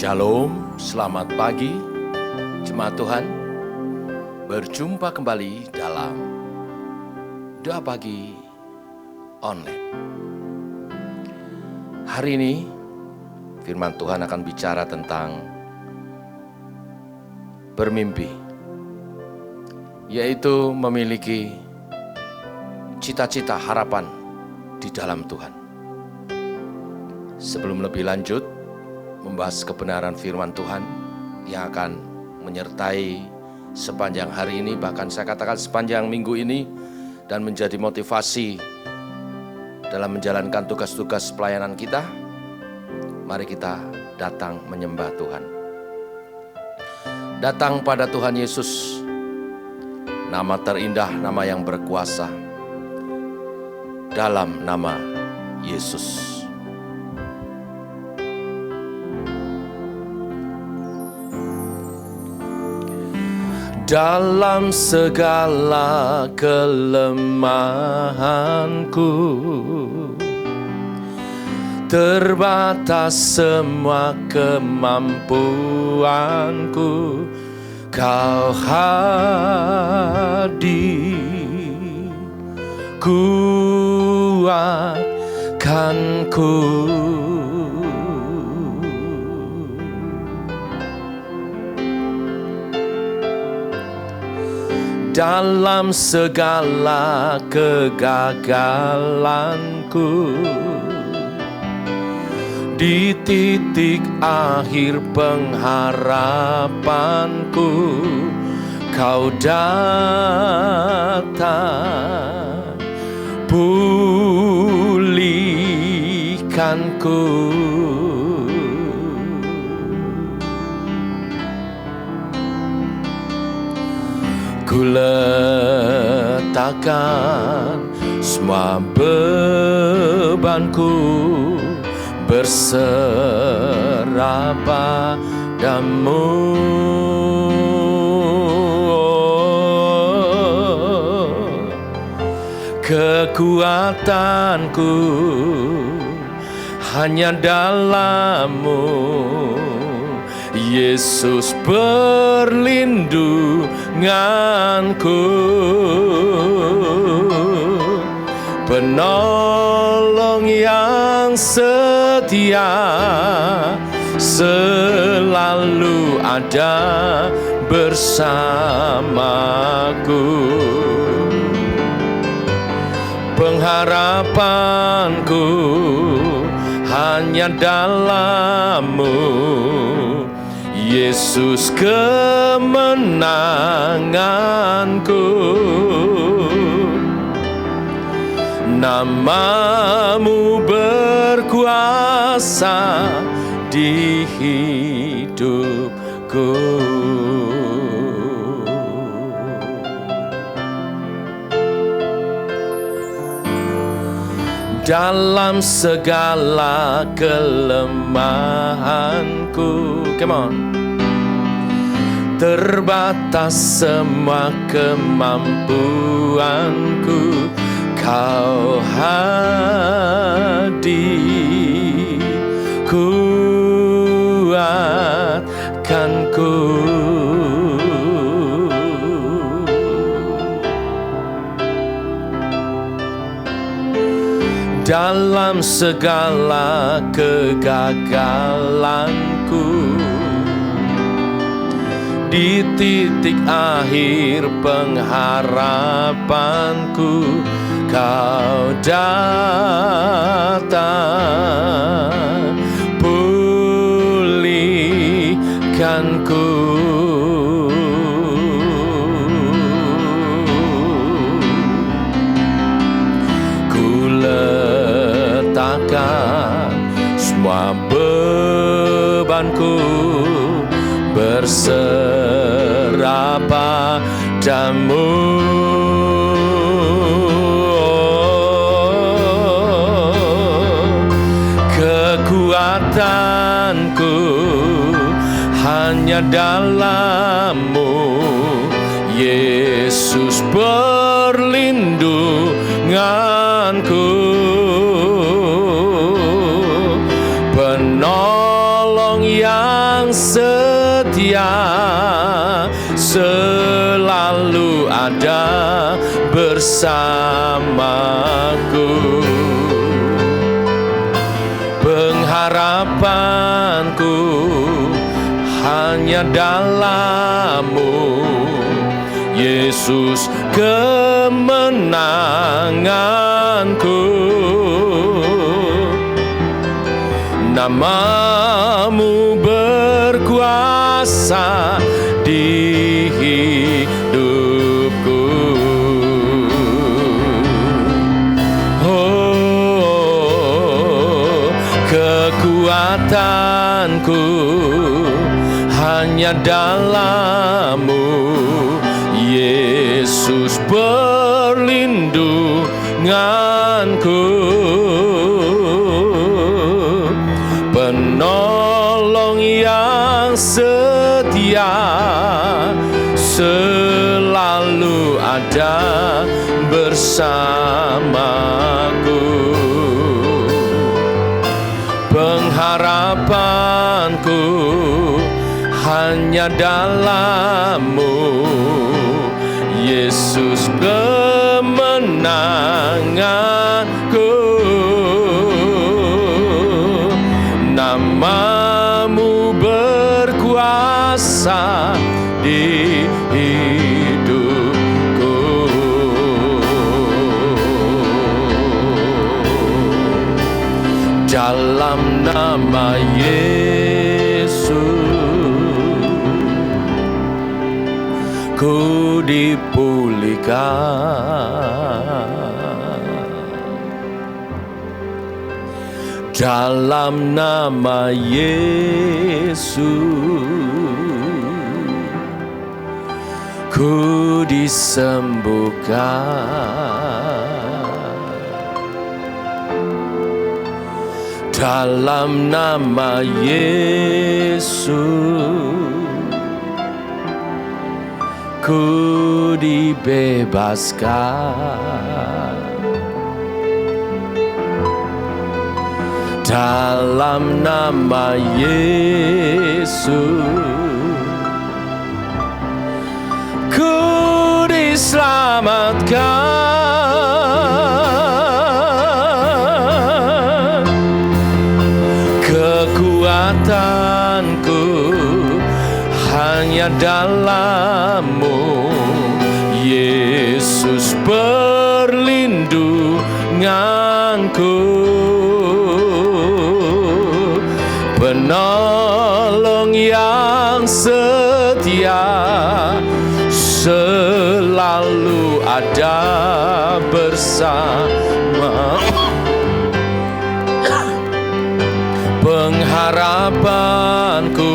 Shalom, selamat pagi, jemaat Tuhan. Berjumpa kembali dalam Doa Pagi Online. Hari ini firman Tuhan akan bicara tentang bermimpi, yaitu memiliki cita-cita harapan di dalam Tuhan. Sebelum lebih lanjut membahas kebenaran firman Tuhan yang akan menyertai sepanjang hari ini, bahkan saya katakan sepanjang minggu ini, dan menjadi motivasi dalam menjalankan tugas-tugas pelayanan kita, mari kita datang menyembah Tuhan. Datang pada Tuhan Yesus, nama terindah, nama yang berkuasa, dalam nama Yesus. Dalam segala kelemahanku, terbatas semua kemampuanku, Kau hadir, kuatkanku. Dalam segala kegagalanku, di titik akhir pengharapanku, Kau datang pulihkanku. Ku letakkan semua bebanku, berserah padamu. Kekuatanku hanya dalam-Mu, Yesus perlindunganku, penolong yang setia, selalu ada bersamaku. Pengharapanku hanya dalam-Mu, Yesus kemenanganku. Nama-Mu berkuasa di hidupku. Dalam segala kelemahanku, come on, terbatas semua kemampuanku, Kau hadir, kuatkanku. Dalam segala kegagalanku, di titik akhir pengharapanku, Kau datang pulihkanku. Ku letakkan semua bebanku, berserah padamu. Kekuatanku hanya dalam-Mu, Yesus perlindunganku, penolong yang selalu ada bersamaku. Pengharapanku hanya dalam-Mu, Yesus kemenanganku. Nama-Mu berkuasa di hidupku. Oh, kekuatanku hanya dalam-Mu, Yesus perlindunganku. Penolong yang setia selalu ada bersamaku. Pengharapanku hanya dalam-Mu, Yesus kemenanganku. Nama-Mu berkuasa di hidupku. Dalam nama Yesus ku dipulihkan. Dalam nama Yesus ku disembuhkan. Dalam nama Yesus ku dibebaskan. Dalam nama Yesus ku diselamatkan. Kekuatanku hanya dalam-Mu, Yesus perlindunganku. Penolong yang setia selalu ada bersama. Pengharapanku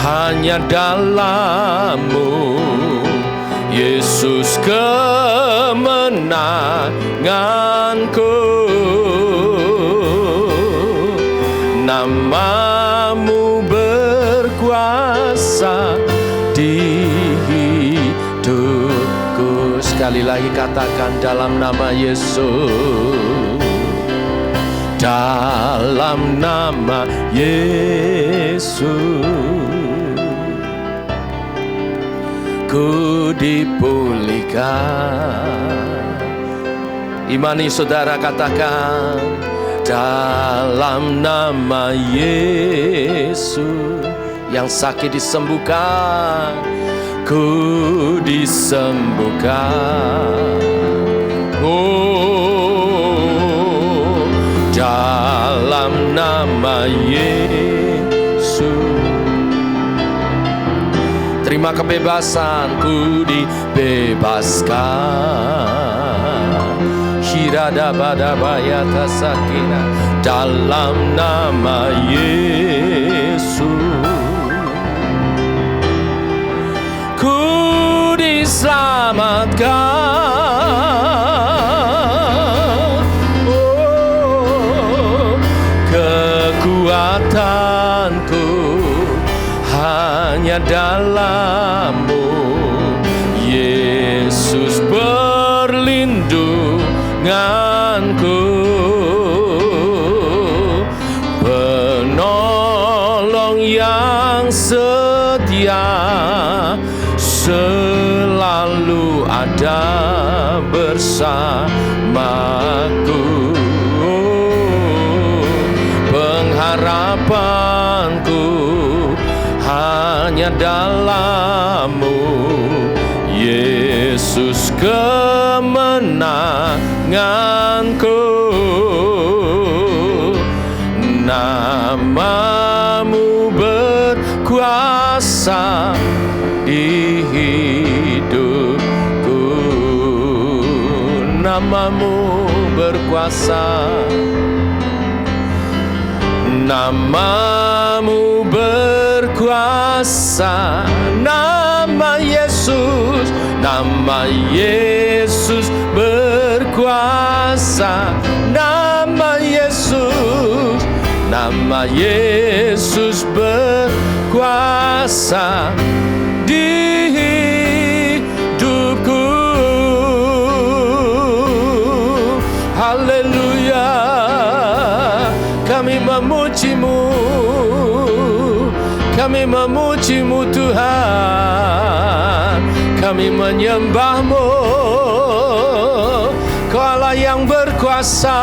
hanya dalam-Mu, Yesus kemenanganku. Nama-Mu berkuasa di hidupku. Sekali lagi katakan, dalam nama Yesus. Dalam nama Yesus ku dipulihkan. Imani saudara, katakan, dalam nama Yesus yang sakit disembuhkan, ku disembuhkan. Oh, dalam nama Yesus terima kebebasan, ku dibebaskan. Hiradabadabayata sakina, dalam nama Yesus ku diselamatkan. Oh, kekuatanku hanya dalam-Mu, Yesus perlindunganku. Penolong yang setia selalu ada bersamaku. Pengharapanku hanya dalam-Mu, Yesus kemenanganku. Nama-Mu berkuasa di hidupku. Nama-Mu berkuasa. Nama-Mu berkuasa. Nama Yesus, nama Yesus berkuasa. Nama Yesus, nama Yesus berkuasa di hidupku. Haleluya, kami memuji-Mu, kami memuji-Mu Tuhan, kami menyembah-Mu, Kau Allah yang berkuasa,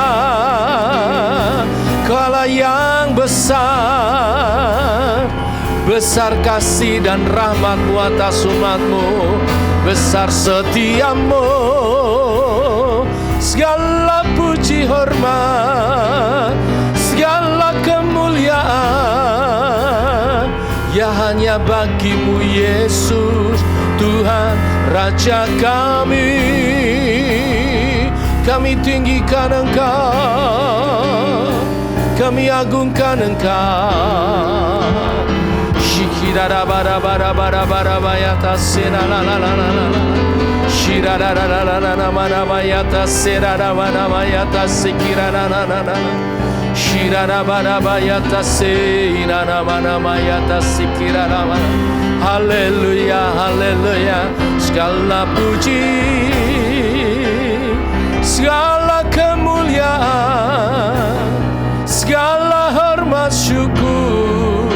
Kau Allah yang besar. Besar kasih dan rahmat-Mu atas umat-Mu, besar setia-Mu. Segala puji hormat, segala kemuliaan, ya hanya bagi-Mu Yesus, Tuhan Raja kami. Kami tinggikan Engkau, kami agungkan Engkau. Shikirara bara bara bara bara bayata sena la la la la la. Shirara la la la la la mana bayata sera la mana bayata sikirara la la la. Shirara bara bayata se ina na mana bayata sikirara mana. Haleluya, haleluya. Segala puji, segala kemuliaan, segala hormat syukur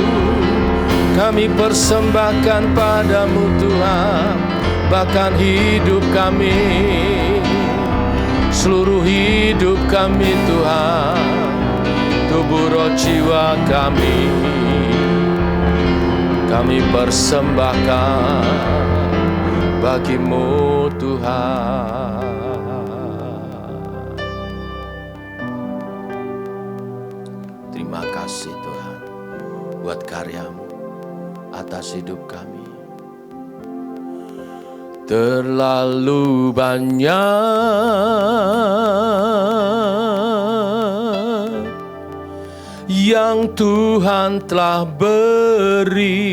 kami persembahkan pada-Mu Tuhan. Bahkan hidup kami, seluruh hidup kami Tuhan, tubuh roh jiwa kami persembahkan bagi-Mu Tuhan. Terima kasih Tuhan buat karya-Mu atas hidup kami. Terlalu banyak yang Tuhan telah beri,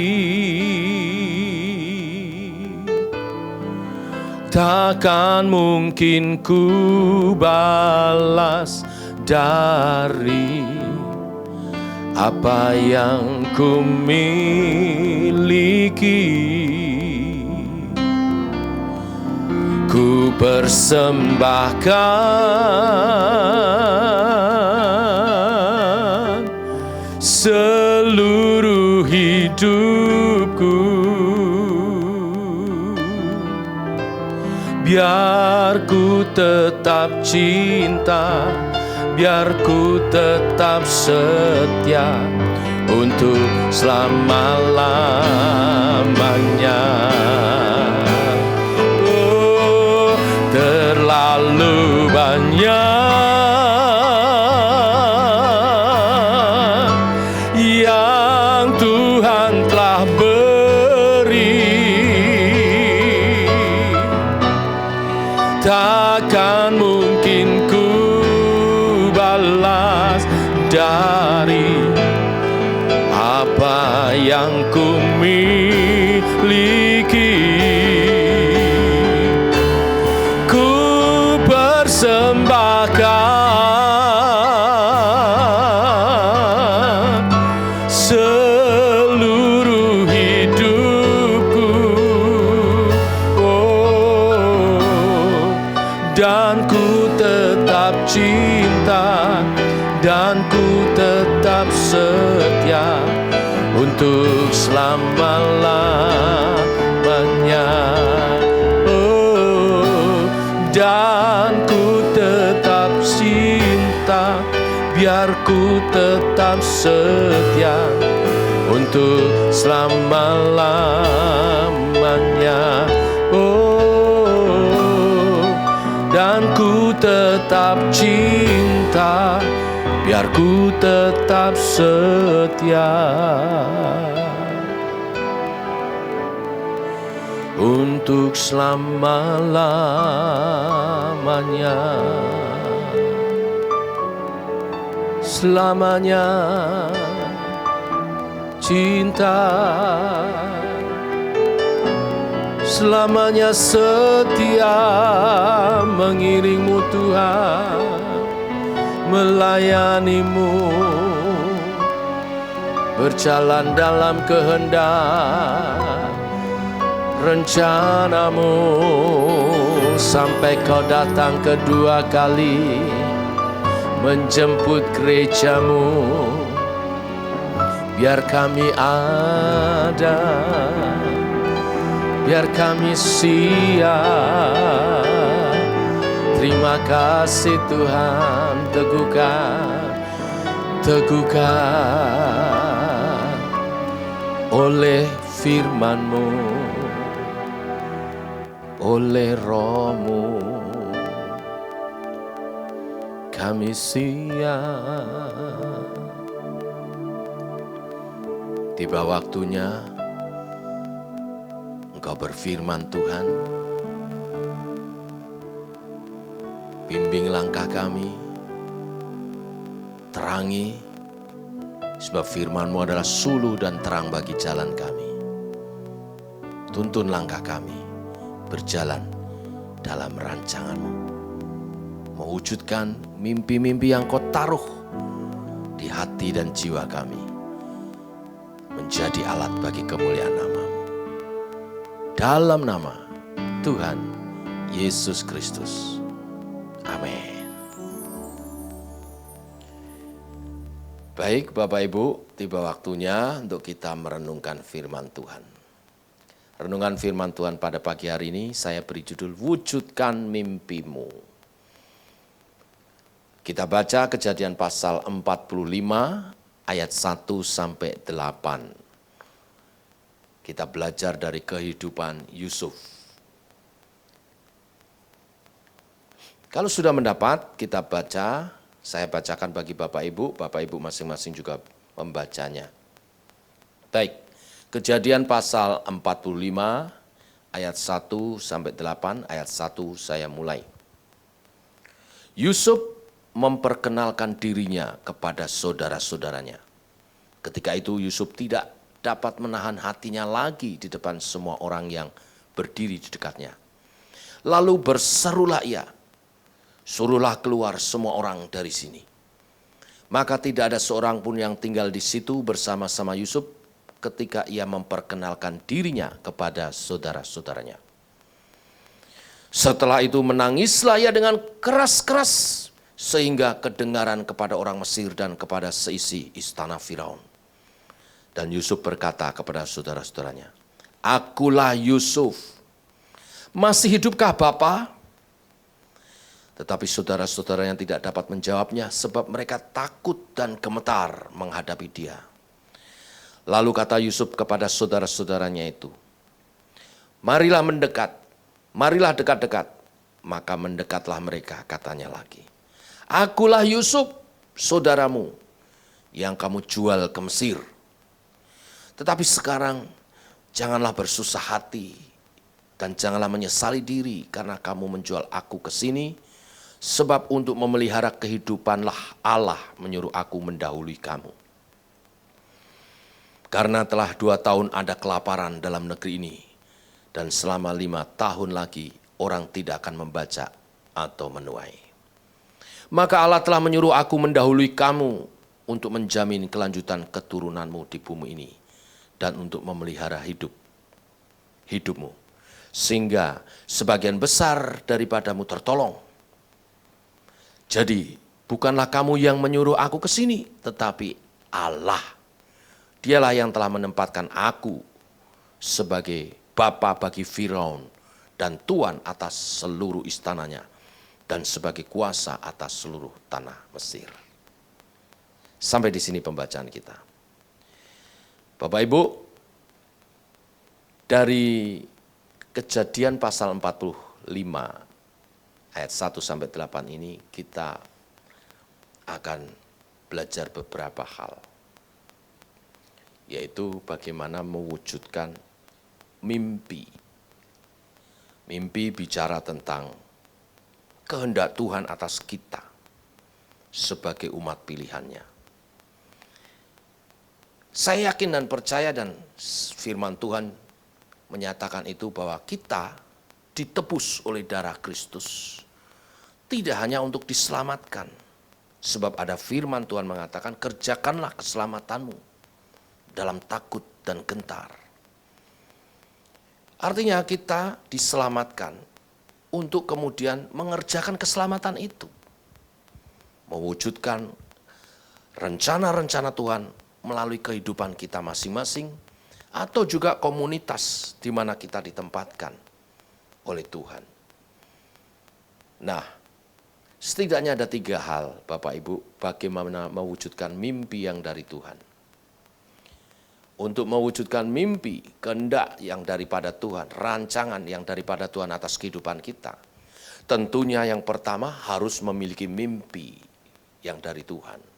takkan mungkin ku balas dari apa yang ku miliki. Ku persembahkan seluruh hidupku, biar ku tetap cinta, biar ku tetap setia untuk selama-lamanya. Oh, terlalu banyak yang Tuhan telah beri, takkan mungkin ku balas dari apa yang ku miliki. Ku persembahkan seluruh hidupku, oh, dan ku tetap cinta, dan ku tetap setia untuk selama-lamanya. tetap setia untuk selama-lamanya. Oh, dan ku tetap cinta, biar ku tetap setia untuk selama-lamanya. Selamanya cinta, selamanya setia mengiringmu Tuhan, melayanimu, berjalan dalam kehendak rencanamu sampai kau datang kedua kali menjemput gerejamu. Biar kami ada, biar kami siap. Terima kasih Tuhan, teguhkan oleh firman-Mu, oleh Roh-Mu. Kami siap. Tiba waktunya Engkau berfirman Tuhan, bimbing langkah kami, terangi, sebab firman-Mu adalah suluh dan terang bagi jalan kami. Tuntun langkah kami berjalan dalam rancangan-Mu, mewujudkan mimpi-mimpi yang Kau taruh di hati dan jiwa kami, menjadi alat bagi kemuliaan nama-Mu. Dalam nama Tuhan Yesus Kristus. Amin. Baik Bapak Ibu, tiba waktunya untuk kita merenungkan firman Tuhan. Renungan firman Tuhan pada pagi hari ini saya beri judul Wujudkan Mimpimu. Kita baca Kejadian pasal 45 ayat 1 sampai 8. Kita belajar dari kehidupan Yusuf. Kalau sudah mendapat, kita baca, saya bacakan bagi Bapak Ibu masing-masing juga membacanya. Baik, Kejadian pasal 45 ayat 1 sampai 8, ayat 1 saya mulai. Yusuf memperkenalkan dirinya kepada saudara-saudaranya. Ketika itu Yusuf tidak dapat menahan hatinya lagi di depan semua orang yang berdiri di dekatnya. Lalu berserulah ia, suruhlah keluar semua orang dari sini. Maka tidak ada seorang pun yang tinggal di situ bersama-sama Yusuf ketika ia memperkenalkan dirinya kepada saudara-saudaranya. Setelah itu menangislah ia dengan keras-keras sehingga kedengaran kepada orang Mesir dan kepada seisi istana Firaun. Dan Yusuf berkata kepada saudara-saudaranya, "Akulah Yusuf. Masih hidupkah Bapa?" Tetapi saudara-saudaranya tidak dapat menjawabnya sebab mereka takut dan gemetar menghadapi dia. Lalu kata Yusuf kepada saudara-saudaranya itu, marilah dekat-dekat. Maka mendekatlah mereka, katanya lagi, "Akulah Yusuf, saudaramu, yang kamu jual ke Mesir. Tetapi sekarang janganlah bersusah hati dan janganlah menyesali diri karena kamu menjual aku ke sini, sebab untuk memelihara kehidupanlah Allah menyuruh aku mendahului kamu. Karena telah 2 tahun ada kelaparan dalam negeri ini, dan selama 5 tahun lagi orang tidak akan membaca atau menuai. Maka Allah telah menyuruh aku mendahului kamu untuk menjamin kelanjutan keturunanmu di bumi ini dan untuk memelihara hidupmu, sehingga sebagian besar daripadamu tertolong. Jadi bukanlah kamu yang menyuruh aku ke sini, tetapi Allah. Dialah yang telah menempatkan aku sebagai bapa bagi Firaun dan tuan atas seluruh istananya dan sebagai kuasa atas seluruh tanah Mesir." Sampai di sini pembacaan kita. Bapak Ibu, dari Kejadian pasal 45 ayat 1 sampai 8 ini kita akan belajar beberapa hal. Yaitu bagaimana mewujudkan mimpi. Mimpi bicara tentang kehendak Tuhan atas kita sebagai umat pilihannya. Saya yakin dan percaya dan firman Tuhan menyatakan itu bahwa kita ditebus oleh darah Kristus. Tidak hanya untuk diselamatkan. Sebab ada firman Tuhan mengatakan, kerjakanlah keselamatanmu dalam takut dan gentar. Artinya kita diselamatkan untuk kemudian mengerjakan keselamatan itu. Mewujudkan rencana-rencana Tuhan melalui kehidupan kita masing-masing, atau juga komunitas di mana kita ditempatkan oleh Tuhan. Nah, setidaknya ada 3 hal, Bapak Ibu, bagaimana mewujudkan mimpi yang dari Tuhan. Untuk mewujudkan mimpi, kehendak yang daripada Tuhan, rancangan yang daripada Tuhan atas kehidupan kita, tentunya yang pertama harus memiliki mimpi yang dari Tuhan.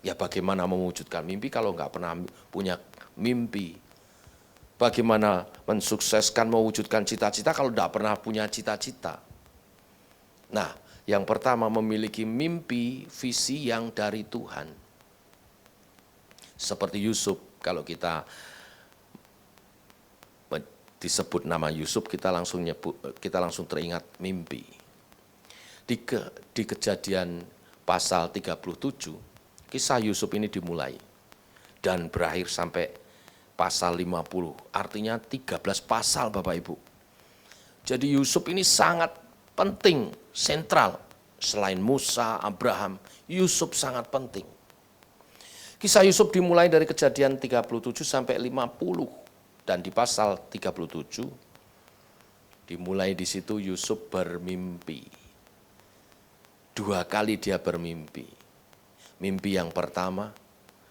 Ya bagaimana mewujudkan mimpi kalau nggak pernah punya mimpi? Bagaimana mensukseskan mewujudkan cita-cita kalau nggak pernah punya cita-cita? Nah, yang pertama memiliki mimpi, visi yang dari Tuhan. Seperti Yusuf, kalau kita disebut nama Yusuf, kita langsung teringat mimpi. Di Kejadian pasal 37, kisah Yusuf ini dimulai dan berakhir sampai pasal 50, artinya 13 pasal Bapak Ibu. Jadi Yusuf ini sangat penting, sentral. Selain Musa, Abraham, Yusuf sangat penting. Kisah Yusuf dimulai dari Kejadian 37 sampai 50, dan di pasal 37 dimulai di situ Yusuf bermimpi. 2 kali dia bermimpi. Mimpi yang pertama,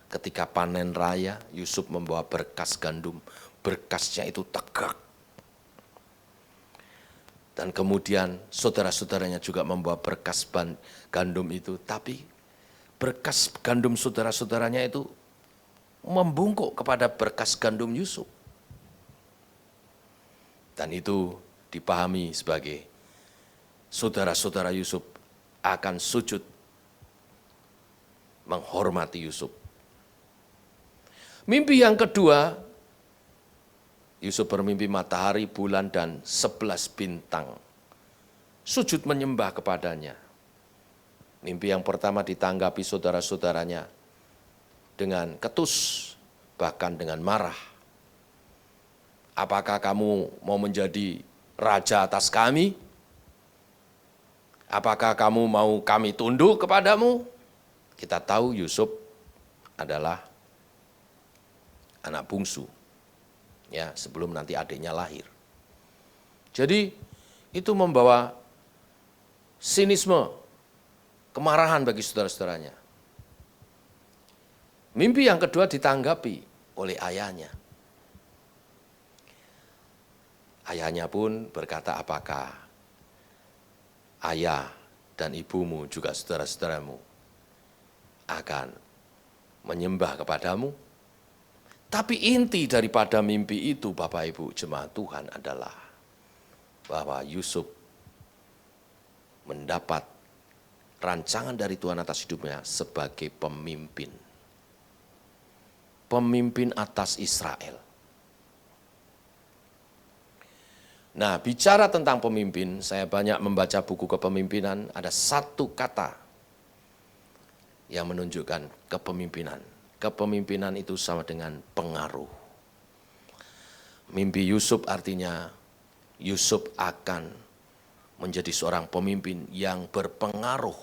ketika panen raya, Yusuf membawa berkas gandum. Berkasnya itu tegak. Dan kemudian saudara-saudaranya juga membawa berkas gandum itu. Tapi berkas gandum saudara-saudaranya itu membungkuk kepada berkas gandum Yusuf. Dan itu dipahami sebagai saudara-saudara Yusuf akan sujud menghormati Yusuf. Mimpi yang kedua, Yusuf bermimpi matahari, bulan, dan 11 bintang sujud menyembah kepadanya. Mimpi yang pertama ditanggapi saudara-saudaranya dengan ketus, bahkan dengan marah. Apakah kamu mau menjadi raja atas kami? Apakah kamu mau kami tunduk kepadamu? Kita tahu Yusuf adalah anak bungsu, ya sebelum nanti adiknya lahir. Jadi itu membawa sinisme, kemarahan bagi saudara-saudaranya. Mimpi yang kedua ditanggapi oleh ayahnya. Ayahnya pun berkata, apakah ayah dan ibumu juga saudara-saudaramu akan menyembah kepadamu? Tapi inti daripada mimpi itu, Bapak Ibu jemaat Tuhan, adalah bahwa Yusuf mendapat rancangan dari Tuhan atas hidupnya sebagai pemimpin. Pemimpin atas Israel. Nah, bicara tentang pemimpin, saya banyak membaca buku kepemimpinan, ada satu kata yang menunjukkan kepemimpinan. Kepemimpinan itu sama dengan pengaruh. Mimpi Yusuf artinya Yusuf akan menjadi seorang pemimpin yang berpengaruh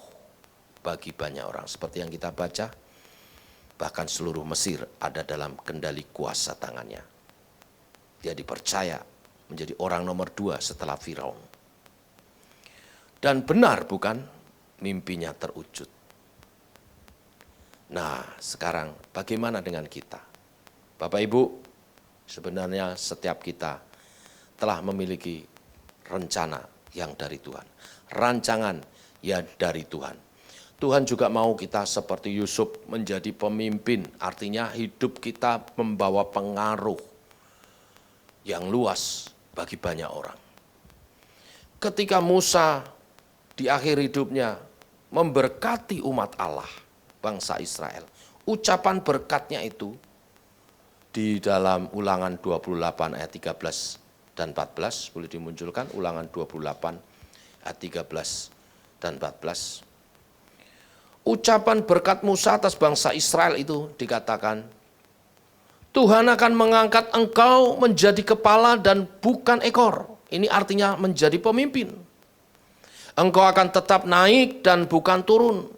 bagi banyak orang. Seperti yang kita baca, bahkan seluruh Mesir ada dalam kendali kuasa tangannya. Dia dipercaya menjadi orang nomor 2 setelah Firaun. Dan benar bukan, mimpinya terwujud. Nah, sekarang bagaimana dengan kita? Bapak Ibu, sebenarnya setiap kita telah memiliki rencana yang dari Tuhan. Rancangan yang dari Tuhan. Tuhan juga mau kita seperti Yusuf menjadi pemimpin, artinya hidup kita membawa pengaruh yang luas bagi banyak orang. Ketika Musa di akhir hidupnya memberkati umat Allah, bangsa Israel, ucapan berkatnya itu di dalam Ulangan 28 ayat 13 dan 14, boleh dimunculkan Ulangan 28 ayat 13 dan 14. Ucapan berkat Musa atas bangsa Israel itu dikatakan, Tuhan akan mengangkat engkau menjadi kepala dan bukan ekor. Ini artinya menjadi pemimpin. Engkau akan tetap naik dan bukan turun.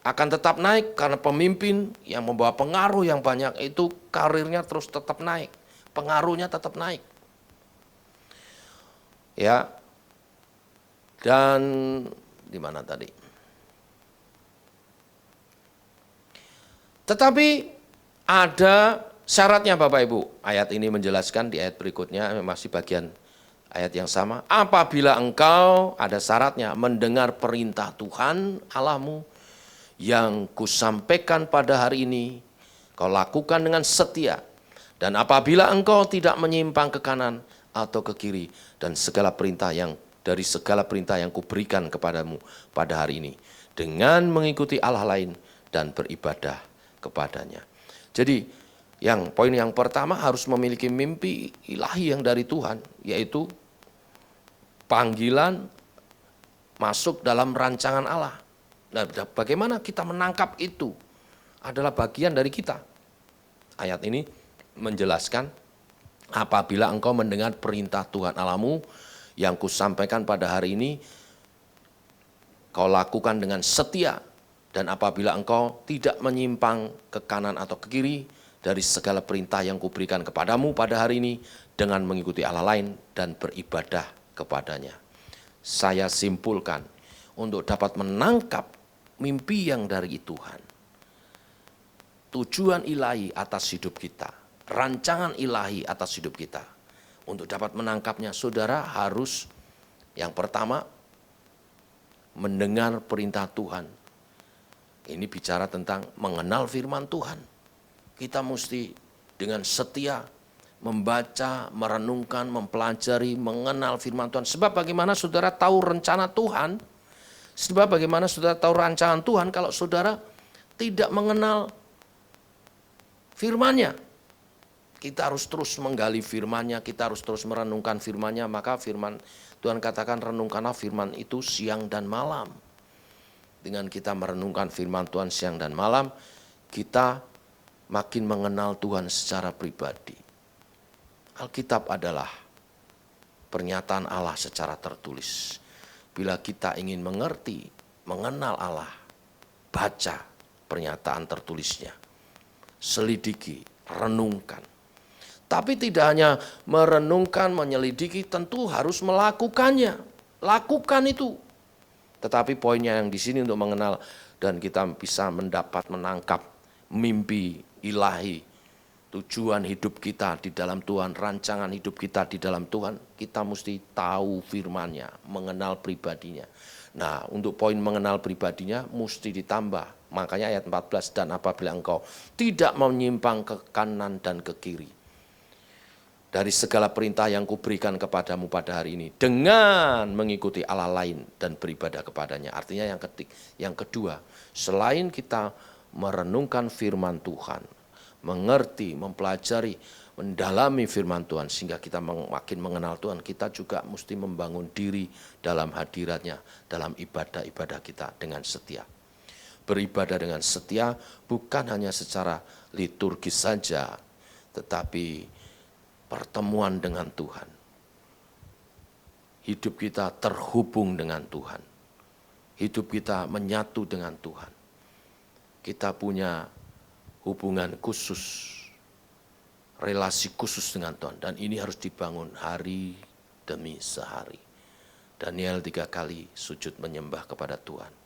Akan tetap naik karena pemimpin yang membawa pengaruh yang banyak itu karirnya terus tetap naik. Pengaruhnya tetap naik. Ya. Dan di mana tadi? Tetapi ada syaratnya Bapak Ibu. Ayat ini menjelaskan di ayat berikutnya masih bagian ayat yang sama. Apabila engkau, ada syaratnya, mendengar perintah Tuhan Allahmu yang kusampaikan pada hari ini, kau lakukan dengan setia. Dan apabila engkau tidak menyimpang ke kanan atau ke kiri dan segala perintah yang dari segala perintah yang kuberikan kepadamu pada hari ini, dengan mengikuti Allah lain dan beribadah kepadanya. Jadi poin yang pertama harus memiliki mimpi ilahi yang dari Tuhan, yaitu panggilan masuk dalam rancangan Allah. Nah, bagaimana kita menangkap itu adalah bagian dari kita. Ayat ini menjelaskan, apabila engkau mendengar perintah Tuhan Allahmu yang kusampaikan pada hari ini, kau lakukan dengan setia. Dan apabila engkau tidak menyimpang ke kanan atau ke kiri dari segala perintah yang kuberikan kepadamu pada hari ini dengan mengikuti Allah lain dan beribadah kepadanya. Saya simpulkan untuk dapat menangkap mimpi yang dari Tuhan, tujuan ilahi atas hidup kita, rancangan ilahi atas hidup kita. Untuk dapat menangkapnya, saudara harus yang pertama mendengar perintah Tuhan. Ini bicara tentang mengenal firman Tuhan. Kita mesti dengan setia membaca, merenungkan, mempelajari, mengenal firman Tuhan. Sebab bagaimana saudara tahu rencana Tuhan? Sebab bagaimana saudara tahu rancangan Tuhan kalau saudara tidak mengenal firman-Nya? Kita harus terus menggali firman-Nya, kita harus terus merenungkan firman-Nya. Maka firman Tuhan katakan, renungkanlah firman itu siang dan malam. Dengan kita merenungkan firman Tuhan siang dan malam, kita makin mengenal Tuhan secara pribadi. Alkitab adalah pernyataan Allah secara tertulis. Bila kita ingin mengerti, mengenal Allah, baca pernyataan tertulisnya. Selidiki, renungkan. Tapi tidak hanya merenungkan, menyelidiki, tentu harus melakukannya. Lakukan itu. Tetapi poinnya yang di sini untuk mengenal dan kita bisa menangkap mimpi ilahi, tujuan hidup kita di dalam Tuhan, rancangan hidup kita di dalam Tuhan, kita mesti tahu firman-Nya, mengenal pribadinya. Nah, untuk poin mengenal pribadinya mesti ditambah. Makanya ayat 14, dan apabila engkau tidak menyimpang ke kanan dan ke kiri dari segala perintah yang kuberikan kepadamu pada hari ini, dengan mengikuti Allah lain dan beribadah kepadanya. Artinya yang kedua, selain kita merenungkan firman Tuhan, mengerti, mempelajari, mendalami firman Tuhan, sehingga kita makin mengenal Tuhan, kita juga mesti membangun diri dalam hadirat-Nya, dalam ibadah-ibadah kita dengan setia. Beribadah dengan setia bukan hanya secara liturgis saja, tetapi pertemuan dengan Tuhan. Hidup kita terhubung dengan Tuhan. Hidup kita menyatu dengan Tuhan. Kita punya hubungan khusus, relasi khusus dengan Tuhan. Dan ini harus dibangun hari demi sehari. Daniel 3 kali sujud menyembah kepada Tuhan.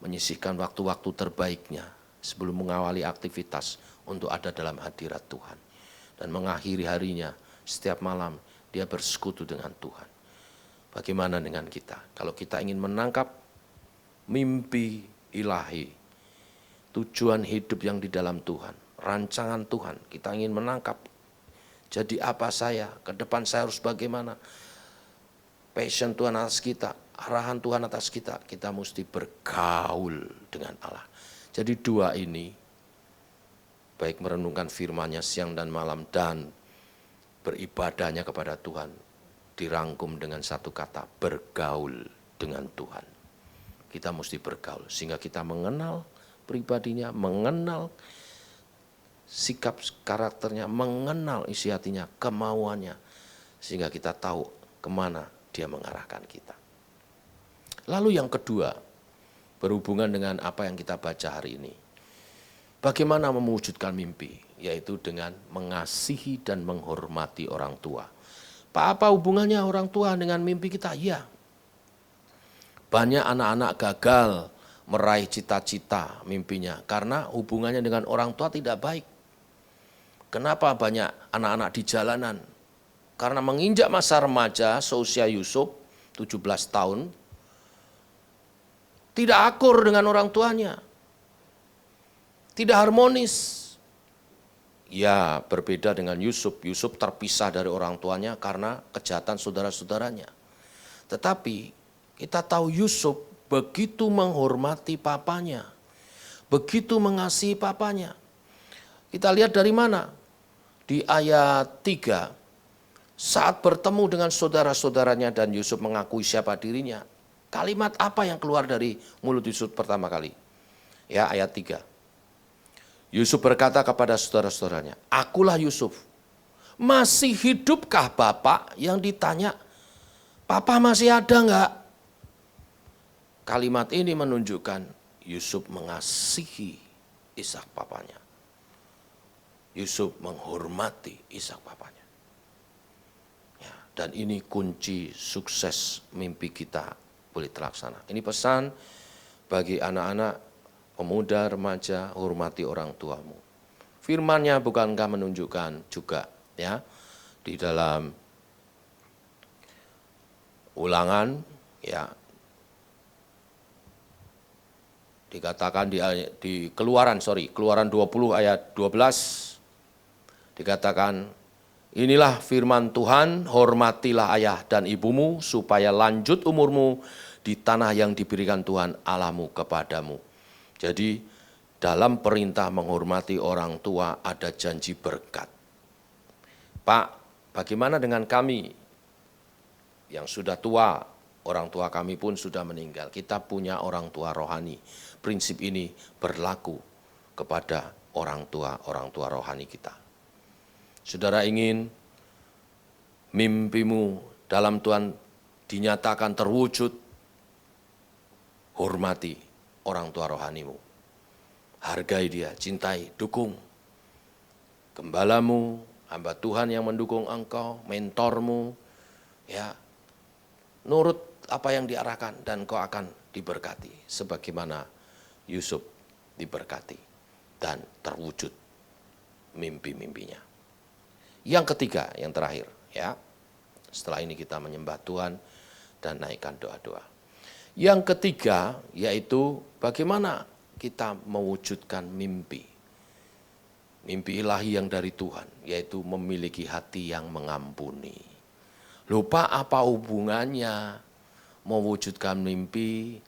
Menyisihkan waktu-waktu terbaiknya sebelum mengawali aktivitas untuk ada dalam hadirat Tuhan. Dan mengakhiri harinya, setiap malam dia bersekutu dengan Tuhan. Bagaimana dengan kita? Kalau kita ingin menangkap mimpi ilahi, tujuan hidup yang di dalam Tuhan, rancangan Tuhan, kita ingin menangkap, jadi apa saya, ke depan saya harus bagaimana, passion Tuhan atas kita, arahan Tuhan atas kita, kita mesti bergaul dengan Allah. Jadi dua ini, baik merenungkan firman-Nya siang dan malam dan beribadahnya kepada Tuhan, dirangkum dengan satu kata, bergaul dengan Tuhan. Kita mesti bergaul, sehingga kita mengenal pribadinya, mengenal sikap karakternya, mengenal isi hatinya, kemauannya, sehingga kita tahu kemana dia mengarahkan kita. Lalu yang kedua, berhubungan dengan apa yang kita baca hari ini. Bagaimana mewujudkan mimpi, yaitu dengan mengasihi dan menghormati orang tua. Apa hubungannya orang tua dengan mimpi kita? Ya, banyak anak-anak gagal meraih cita-cita mimpinya karena hubungannya dengan orang tua tidak baik. Kenapa banyak anak-anak di jalanan? Karena menginjak masa remaja seusia Yusuf, 17 tahun, tidak akur dengan orang tuanya, tidak harmonis. Ya, berbeda dengan Yusuf. Yusuf terpisah dari orang tuanya karena kejahatan saudara-saudaranya. Tetapi kita tahu Yusuf begitu menghormati papanya, begitu mengasihi papanya. Kita lihat dari mana? Di ayat 3, saat bertemu dengan saudara-saudaranya dan Yusuf mengakui siapa dirinya, kalimat apa yang keluar dari mulut Yusuf pertama kali? Ya, ayat 3. Yusuf berkata kepada saudara-saudaranya, akulah Yusuf. Masih hidupkah Bapak? Yang ditanya, Papa masih ada enggak? Kalimat ini menunjukkan Yusuf mengasihi Ishak papanya. Yusuf menghormati Ishak papanya. Ya, dan ini kunci sukses mimpi kita boleh terlaksana. Ini pesan bagi anak-anak, pemuda, remaja, hormati orang tuamu. Firman-Nya bukankah menunjukkan juga ya di dalam Ulangan ya dikatakan di Keluaran 20 ayat 12 dikatakan, inilah firman Tuhan, hormatilah ayah dan ibumu supaya lanjut umurmu di tanah yang diberikan Tuhan Allahmu kepadamu. Jadi dalam perintah menghormati orang tua ada janji berkat. Pak, bagaimana dengan kami yang sudah tua? Orang tua kami pun sudah meninggal. Kita punya orang tua rohani. Prinsip ini berlaku kepada orang tua rohani kita. Saudara ingin mimpimu dalam Tuhan dinyatakan terwujud, hormati orang tua rohanimu. Hargai dia, cintai, dukung. Gembalamu, hamba Tuhan yang mendukung engkau, mentormu, ya, nurut apa yang diarahkan dan kau akan diberkati. Sebagaimana Yusuf diberkati dan terwujud mimpi-mimpinya. Yang ketiga, yang terakhir, ya. Setelah ini kita menyembah Tuhan dan naikkan doa-doa. Yang ketiga, yaitu bagaimana kita mewujudkan mimpi. Mimpi ilahi yang dari Tuhan, yaitu memiliki hati yang mengampuni. Lupa apa hubungannya mewujudkan mimpi,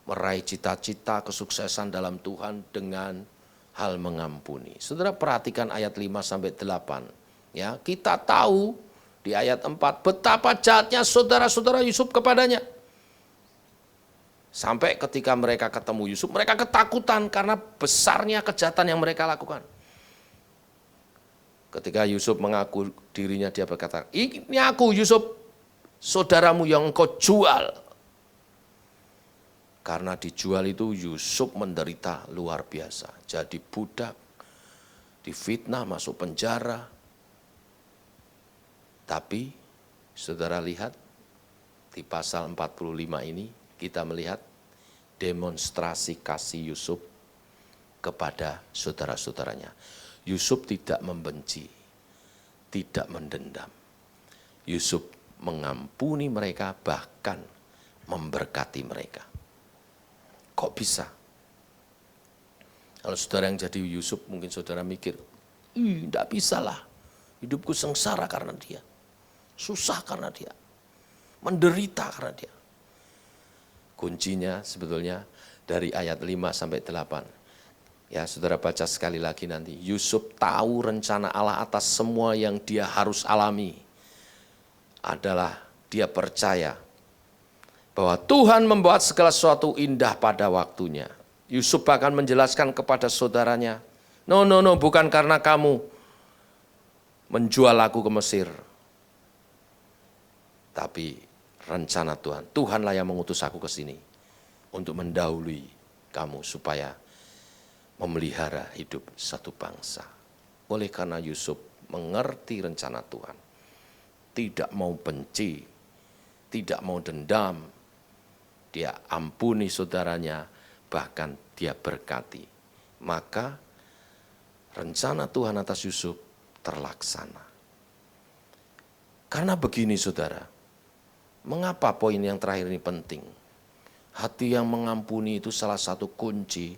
meraih cita-cita, kesuksesan dalam Tuhan dengan hal mengampuni. Saudara perhatikan ayat 5-8. Ya, kita tahu di ayat 4 betapa jahatnya saudara-saudara Yusuf kepadanya. Sampai ketika mereka ketemu Yusuf, mereka ketakutan karena besarnya kejahatan yang mereka lakukan. Ketika Yusuf mengaku dirinya, dia berkata, ini aku Yusuf, saudaramu yang engkau jual. Karena dijual itu Yusuf menderita luar biasa. Jadi budak, difitnah, masuk penjara. Tapi saudara lihat di pasal 45 ini kita melihat demonstrasi kasih Yusuf kepada saudara-saudaranya. Yusuf tidak membenci, tidak mendendam. Yusuf mengampuni mereka, bahkan memberkati mereka. Kok bisa? Kalau saudara yang jadi Yusuf, mungkin saudara mikir, tidak bisa lah. Hidupku sengsara karena dia. Susah karena dia. Menderita karena dia. Kuncinya sebetulnya dari ayat 5 sampai 8. Ya, saudara baca sekali lagi nanti. Yusuf tahu rencana Allah atas semua yang dia harus alami. Adalah dia percaya bahwa Tuhan membuat segala sesuatu indah pada waktunya. Yusuf bahkan menjelaskan kepada saudaranya, no, bukan karena kamu menjual aku ke Mesir. Tapi rencana Tuhan, Tuhanlah yang mengutus aku ke sini untuk mendahului kamu supaya memelihara hidup satu bangsa. Oleh karena Yusuf mengerti rencana Tuhan, tidak mau benci, tidak mau dendam, dia ampuni saudaranya, bahkan dia berkati. Maka rencana Tuhan atas Yusuf terlaksana. Karena begini saudara, mengapa poin yang terakhir ini penting? Hati yang mengampuni itu salah satu kunci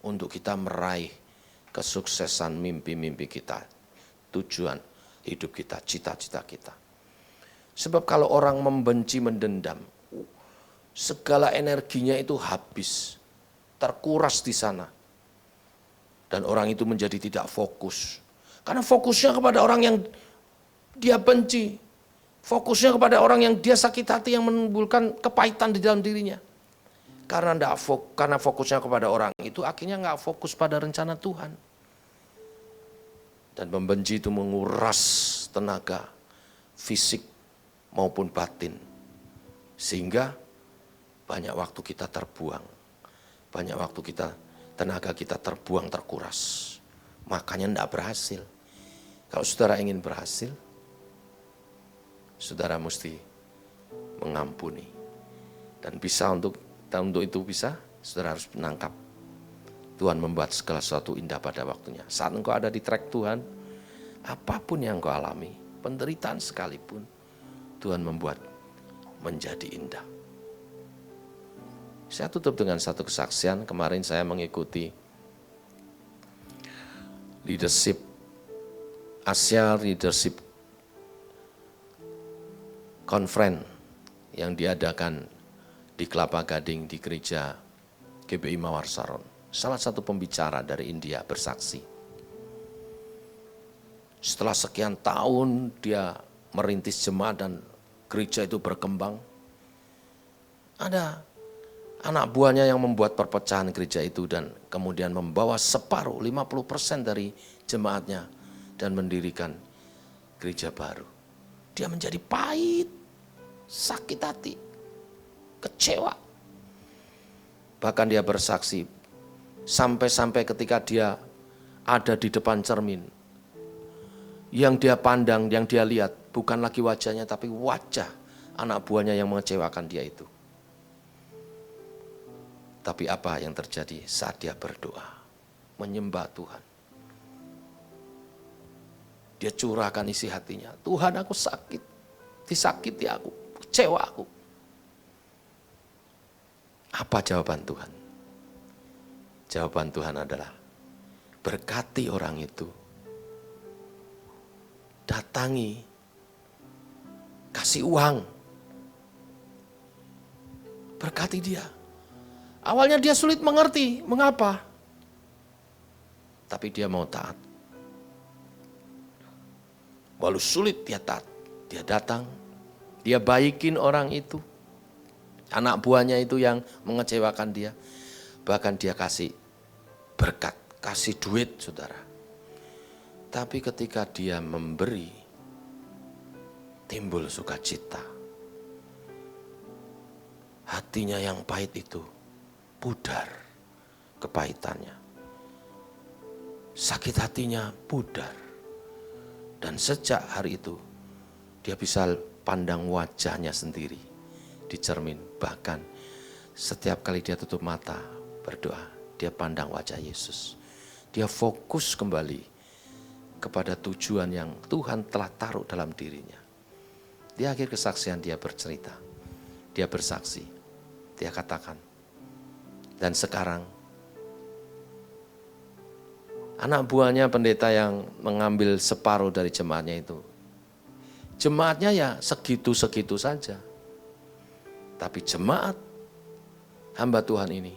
untuk kita meraih kesuksesan mimpi-mimpi kita, tujuan hidup kita, cita-cita kita. Sebab kalau orang membenci, mendendam, segala energinya itu habis, terkuras di sana. Dan orang itu menjadi tidak fokus. Karena fokusnya kepada orang yang dia benci. Fokusnya kepada orang yang dia sakit hati, yang menimbulkan kepahitan di dalam dirinya. Karena fokusnya kepada orang itu, akhirnya nggak fokus pada rencana Tuhan. Dan membenci itu menguras tenaga, fisik maupun batin. Sehingga banyak waktu kita terbuang. Banyak waktu tenaga kita terbuang, terkuras. Makanya tidak berhasil. Kalau saudara ingin berhasil, saudara mesti mengampuni. Dan bisa untuk itu bisa, saudara harus menangkap. Tuhan membuat segala sesuatu indah pada waktunya. Saat engkau ada di track Tuhan, apapun yang engkau alami, penderitaan sekalipun, Tuhan membuat menjadi indah. Saya tutup dengan satu kesaksian. Kemarin saya mengikuti Asia Leadership Conference yang diadakan di Kelapa Gading di gereja GBI Mawar Saron. Salah satu pembicara dari India bersaksi. Setelah sekian tahun dia merintis jemaat dan gereja itu berkembang, ada anak buahnya yang membuat perpecahan gereja itu dan kemudian membawa separuh, 50% dari jemaatnya dan mendirikan gereja baru. Dia menjadi pahit, sakit hati, kecewa. Bahkan dia bersaksi, sampai-sampai ketika dia ada di depan cermin, yang dia pandang, yang dia lihat, bukan lagi wajahnya, tapi wajah anak buahnya yang mengecewakan dia itu. Tapi apa yang terjadi saat dia berdoa, menyembah Tuhan? Dia curahkan isi hatinya, Tuhan aku sakit, disakiti aku, kecewa aku. Apa jawaban Tuhan? Jawaban Tuhan adalah, berkati orang itu, datangi, kasih uang, berkati dia. Awalnya dia sulit mengerti, mengapa? Tapi dia mau taat. Walau sulit dia taat, dia datang, dia baikin orang itu. Anak buahnya itu yang mengecewakan dia. Bahkan dia kasih berkat, kasih duit saudara. Tapi ketika dia memberi, timbul sukacita. Hatinya yang pahit itu pudar kepahitannya. Sakit hatinya pudar. Dan sejak hari itu, dia bisa pandang wajahnya sendiri di cermin. Bahkan setiap kali dia tutup mata berdoa, dia pandang wajah Yesus. Dia fokus kembali kepada tujuan yang Tuhan telah taruh dalam dirinya. Di akhir kesaksian dia bercerita, dia bersaksi, dia katakan, dan sekarang anak buahnya pendeta yang mengambil separuh dari jemaatnya itu, jemaatnya ya segitu-segitu saja. Tapi jemaat hamba Tuhan ini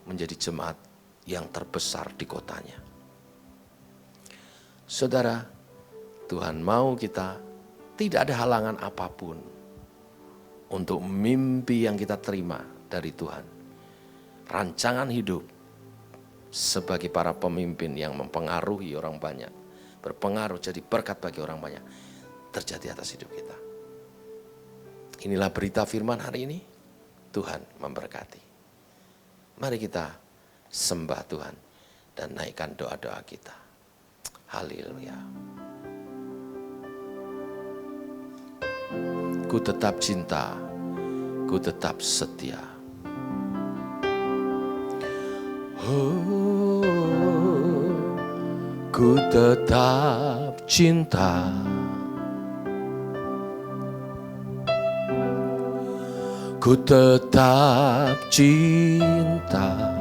menjadi jemaat yang terbesar di kotanya. Saudara, Tuhan mau kita tidak ada halangan apapun untuk mimpi yang kita terima dari Tuhan. Rancangan hidup sebagai para pemimpin yang mempengaruhi orang banyak, berpengaruh jadi berkat bagi orang banyak, terjadi atas hidup kita. Inilah berita firman hari ini. Tuhan memberkati. Mari kita sembah Tuhan dan naikkan doa-doa kita. Haleluya. Ku tetap cinta, ku tetap setia. Oh, ku tetap cinta. Ku tetap cinta,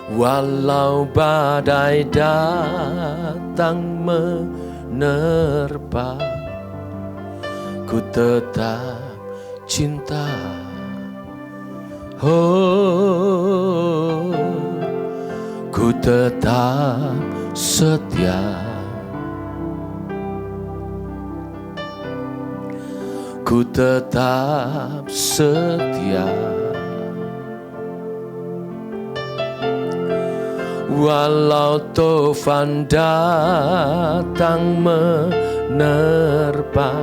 walau badai datang menerpa. Ku tetap cinta, oh, ku tetap setia. Ku tetap setia, walau taufan datang menerpa.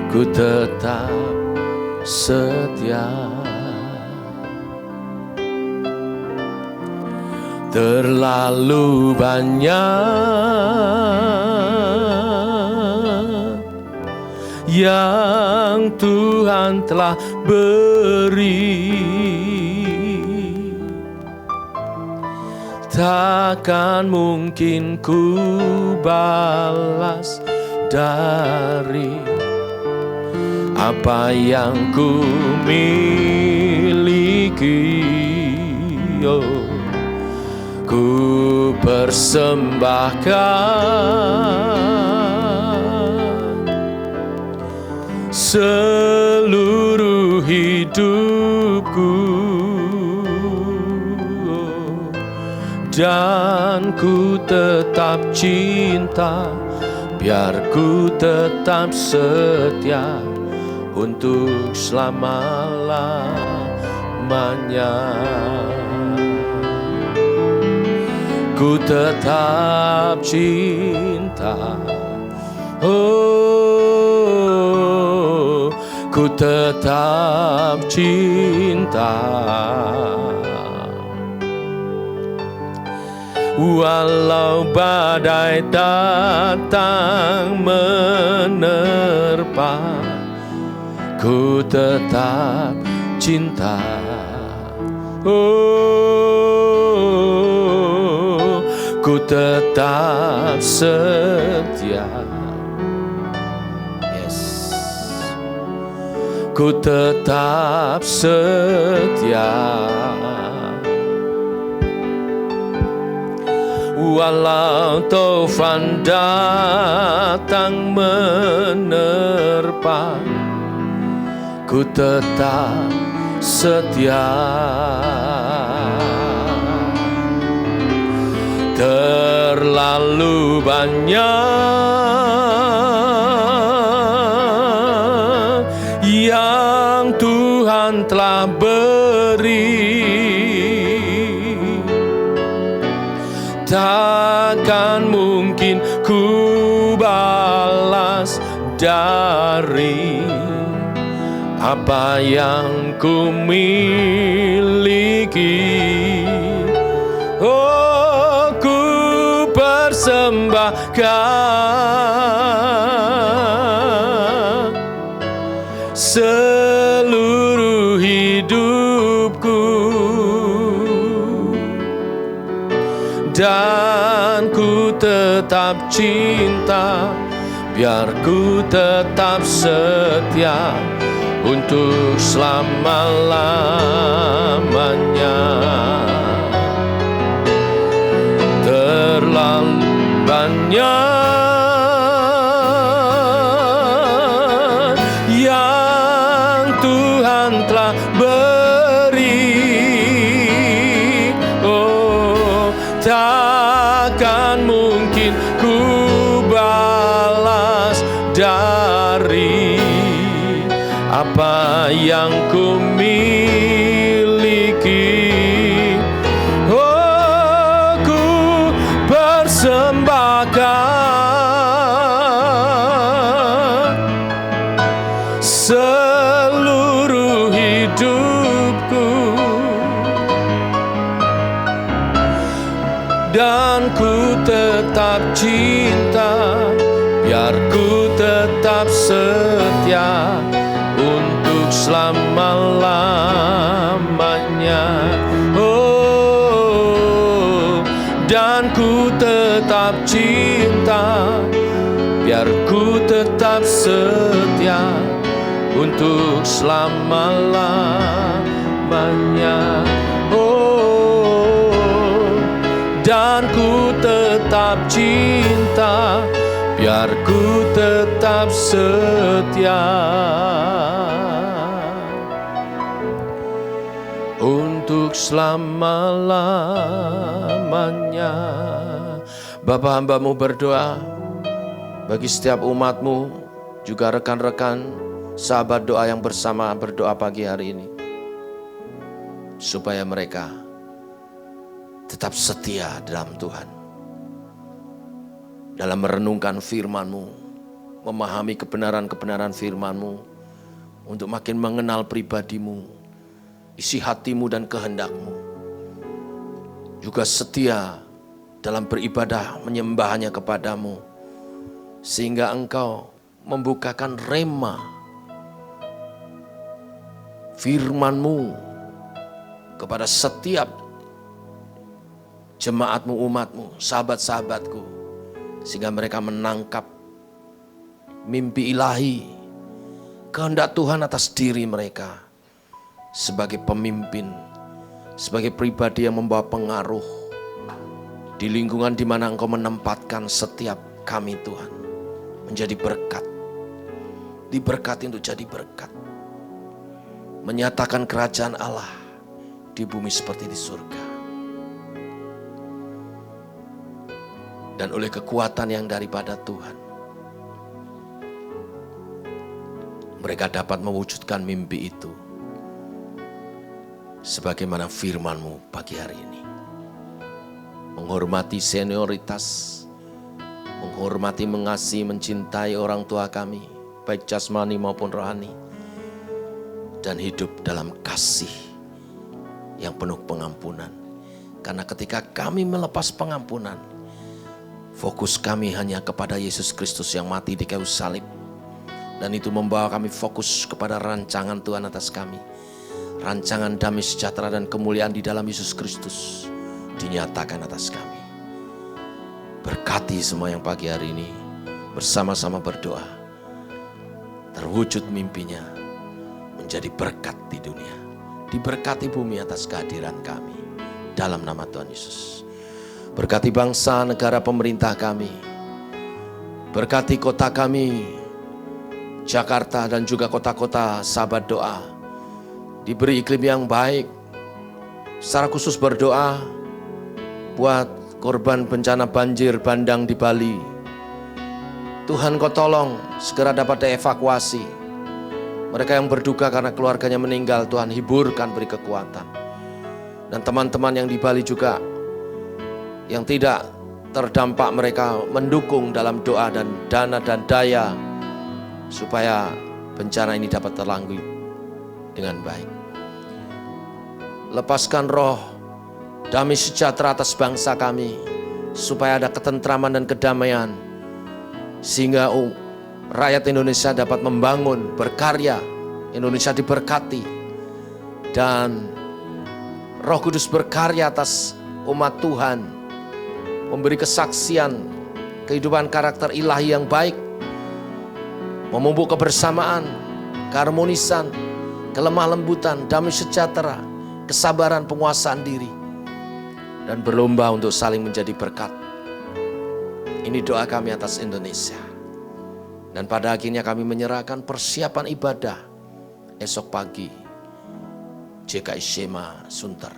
Ku tetap setia. Terlalu banyak yang Tuhan telah beri, takkan mungkin ku balas dari apa yang ku miliki. Oh, ku persembahkan seluruh hidupku, dan ku tetap cinta, biar ku tetap setia untuk selama-lamanya. Ku tetap cinta, oh, ku tetap cinta, walau badai datang menerpa. Ku tetap cinta, oh, ku tetap setia. Ku tetap setia, walau taufan datang menerpa. Ku tetap setia. Terlalu banyak yang Tuhan telah beri, takkan mungkin ku balas dari apa yang ku miliki. Oh, ku persembahkan seluruh hidupku, dan ku tetap cinta, biar ku tetap setia untuk selama-lamanya. Terlalu banyak yang Tuhan telah beri, oh takkan mungkin ku balas dari apa yang ku miliki. Oh, ku persembahkan seluruh hidupku, dan ku tetap cinta, biar ku tetap setia untuk selama-lamanya. Oh, dan ku tetap cinta, biar ku tetap setia untuk selama-lamanya. Oh, dan ku tetap cinta, biar ku tetap setia untuk selama-lamanya. Bapa, hamba-Mu berdoa bagi setiap umat-Mu, juga rekan-rekan sahabat doa yang bersama berdoa pagi hari ini, supaya mereka tetap setia dalam Tuhan, dalam merenungkan firman-Mu, memahami kebenaran-kebenaran firman-Mu, untuk makin mengenal pribadi-Mu, isi hati-Mu dan kehendak-Mu. Juga setia dalam beribadah menyembah hanya kepadamu, sehingga Engkau membukakan rema firman-Mu kepada setiap jemaat-Mu, umat-Mu, sahabat-sahabatku, sehingga mereka menangkap mimpi ilahi, kehendak Tuhan atas diri mereka sebagai pemimpin, sebagai pribadi yang membawa pengaruh di lingkungan di mana Engkau menempatkan setiap kami, Tuhan, menjadi berkat, diberkati untuk jadi berkat, menyatakan kerajaan Allah di bumi seperti di surga. Dan oleh kekuatan yang daripada Tuhan, mereka dapat mewujudkan mimpi itu sebagaimana firman-Mu pagi hari ini. Menghormati senioritas, menghormati, mengasihi, mencintai orang tua kami, baik jasmani maupun rohani, dan hidup dalam kasih yang penuh pengampunan. Karena ketika kami melepas pengampunan, fokus kami hanya kepada Yesus Kristus yang mati di kayu salib. Dan itu membawa kami fokus kepada rancangan Tuhan atas kami. Rancangan damai sejahtera dan kemuliaan di dalam Yesus Kristus dinyatakan atas kami. Berkati semua yang pagi hari ini bersama-sama berdoa, terwujud mimpinya menjadi berkat di dunia. Diberkati bumi atas kehadiran kami dalam nama Tuhan Yesus. Berkati bangsa, negara, pemerintah kami. Berkati kota kami, Jakarta, dan juga kota-kota sahabat doa. Diberi iklim yang baik. Secara khusus berdoa buat korban bencana banjir bandang di Bali. Tuhan, Kau tolong segera dapat dievakuasi. Mereka yang berduka karena keluarganya meninggal, Tuhan hiburkan, beri kekuatan. Dan teman-teman yang di Bali juga yang tidak terdampak, mereka mendukung dalam doa dan dana dan daya supaya bencana ini dapat tertangani dengan baik. Lepaskan roh damai sejahtera atas bangsa kami, supaya ada ketentraman dan kedamaian, sehingga rakyat Indonesia dapat membangun, berkarya, Indonesia diberkati, dan Roh Kudus berkarya atas umat Tuhan memberi kesaksian kehidupan karakter ilahi yang baik, memupuk kebersamaan, keharmonisan, kelemah lembutan, damai sejahtera, kesabaran, penguasaan diri, dan berlomba untuk saling menjadi berkat. Ini doa kami atas Indonesia. Dan pada akhirnya kami menyerahkan persiapan ibadah esok pagi, JKI Sema Sunter,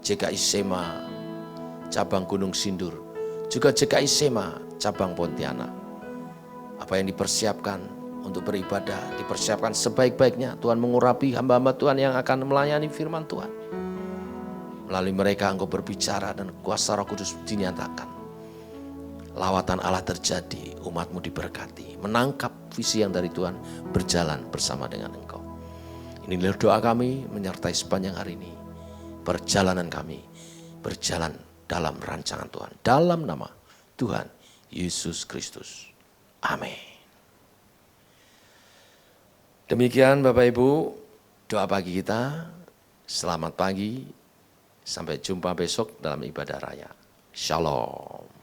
JKI Sema cabang Gunung Sindur, juga JKI Sema cabang Pontianak. Apa yang dipersiapkan untuk beribadah, dipersiapkan sebaik-baiknya. Tuhan mengurapi hamba-hamba Tuhan yang akan melayani firman Tuhan. Melalui mereka Engkau berbicara dan kuasa Roh Kudus dinyatakan. Lawatan Allah terjadi, umat-Mu diberkati, menangkap visi yang dari Tuhan, berjalan bersama dengan Engkau. Inilah doa kami menyertai sepanjang hari ini. Perjalanan kami berjalan dalam rancangan Tuhan. Dalam nama Tuhan Yesus Kristus. Amin. Demikian Bapak Ibu, doa pagi kita. Selamat pagi, sampai jumpa besok dalam ibadah raya. Shalom.